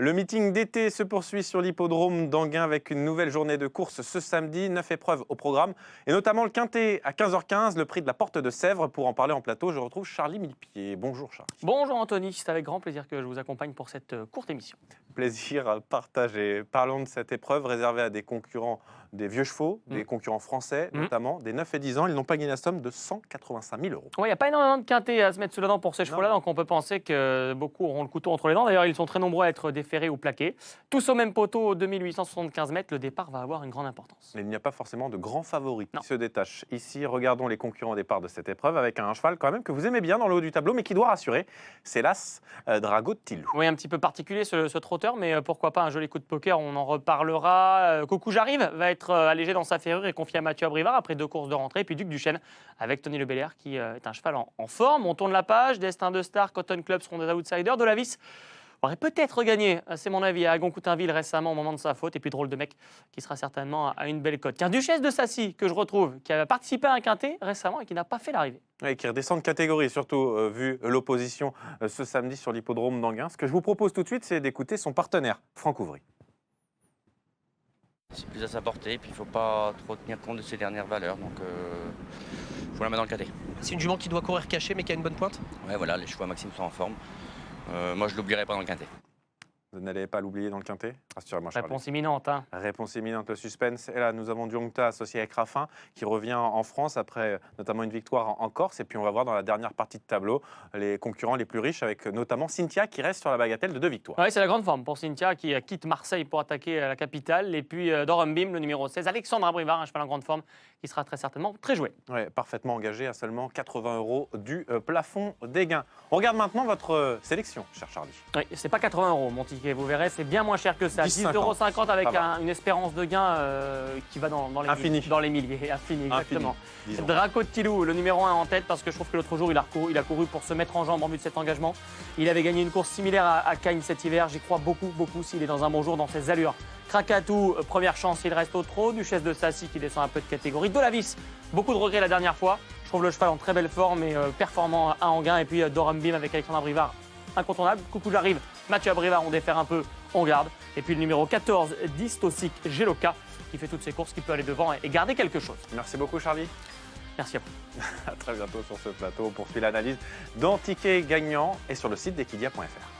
Le meeting d'été se poursuit sur l'hippodrome d'Anguin avec une nouvelle journée de course ce samedi. 9 épreuves au programme et notamment le Quintet à 15h15, le prix de la Porte de Sèvres. Pour en parler en plateau, je retrouve Charlie Millepied. Bonjour Charlie. Bonjour Anthony, c'est avec grand plaisir que je vous accompagne pour cette courte émission. Plaisir partagé. Parlons de cette épreuve réservée à des concurrents, des vieux chevaux, des concurrents français notamment, des 9 et 10 ans. Ils n'ont pas gagné la somme de 185 000 €. Il n'y a pas énormément de quintés à se mettre sous la dent pour ces chevaux-là, donc on peut penser que beaucoup auront le couteau entre les dents. D'ailleurs, ils sont très nombreux à être déférés ou plaqués. Tous au même poteau, 2875 mètres, le départ va avoir une grande importance. Mais il n'y a pas forcément de grands favoris qui se détachent. Ici, regardons les concurrents au départ de cette épreuve avec un cheval quand même que vous aimez bien dans le haut du tableau, mais qui doit rassurer. C'est l'As Drago de Tilou. Oui, un petit peu particulier ce trotteur, mais pourquoi pas un joli coup de poker, on en reparlera. Coucou J'arrive va être allégé dans sa ferrure et confié à Mathieu Abrivard après 2 courses de rentrée. Puis Duc du Chêne avec Tony Le Belair qui est un cheval en forme. On tourne la page, Destin de Star, Cotton Club seront des outsiders. De la Vis aurait peut-être gagné, c'est mon avis, à Agon-Coutainville récemment au moment de sa faute. Et puis Drôle de Mec qui sera certainement à une belle cote. Tiens, Duchesse de Sassy que je retrouve, qui a participé à un quintet récemment et qui n'a pas fait l'arrivée. Oui, qui redescend de catégorie, surtout vu l'opposition ce samedi sur l'hippodrome d'Anguin. Ce que je vous propose tout de suite, c'est d'écouter son partenaire, Franck Ouvry. C'est plus à sa portée, puis il ne faut pas trop tenir compte de ses dernières valeurs, donc il faut la mettre dans le cadet. C'est une jument qui doit courir cachée mais qui a une bonne pointe. Ouais, voilà, les chevaux à Maxime sont en forme. Moi, je ne l'oublierai pas dans le quintet. Vous n'allez pas l'oublier dans le quintet? Rassurez-moi, Charlie. Réponse imminente. Réponse imminente, le suspense. Et là, nous avons Diongta associé avec Raffin qui revient en France après notamment une victoire en Corse. Et puis on va voir dans la dernière partie de tableau les concurrents les plus riches avec notamment Cynthia qui reste sur la bagatelle de 2 victoires. Oui, c'est la grande forme pour Cynthia qui quitte Marseille pour attaquer la capitale. Et puis Dorum Bim, le numéro 16, Alexandre Abrivard, un cheval en grande forme qui sera très certainement très joué. Ouais, parfaitement engagé à seulement 80 € du plafond des gains. On regarde maintenant votre sélection, cher Charlie. Oui, c'est pas 80 €, mon ticket, vous verrez, c'est bien moins cher que ça. 10,50 € avec une espérance de gain qui va dans les milliers. Infini, exactement. Disons. Drago de Tilou, le numéro 1 en tête, parce que je trouve que l'autre jour, il a couru pour se mettre en jambe en vue de cet engagement. Il avait gagné une course similaire à Cagnes cet hiver. J'y crois beaucoup, s'il est dans un bon jour, dans ses allures. Krakatou, première chance, il reste au trot. Duchesse de Sassy qui descend un peu de catégorie. De la Vis, beaucoup de regrets la dernière fois. Je trouve le cheval en très belle forme et performant à Anguin. Et puis Dorum Bim avec Alexandre Abrivard, incontournable. Coucou J'arrive, Mathieu Abrivard, on défère un peu, on garde. Et puis le numéro 14, Distosic Geloka, qui fait toutes ses courses, qui peut aller devant et garder quelque chose. Merci beaucoup, Charlie. Merci à vous. À très bientôt sur ce plateau. On poursuit l'analyse dans Ticket Gagnant et sur le site d'Equidia.fr.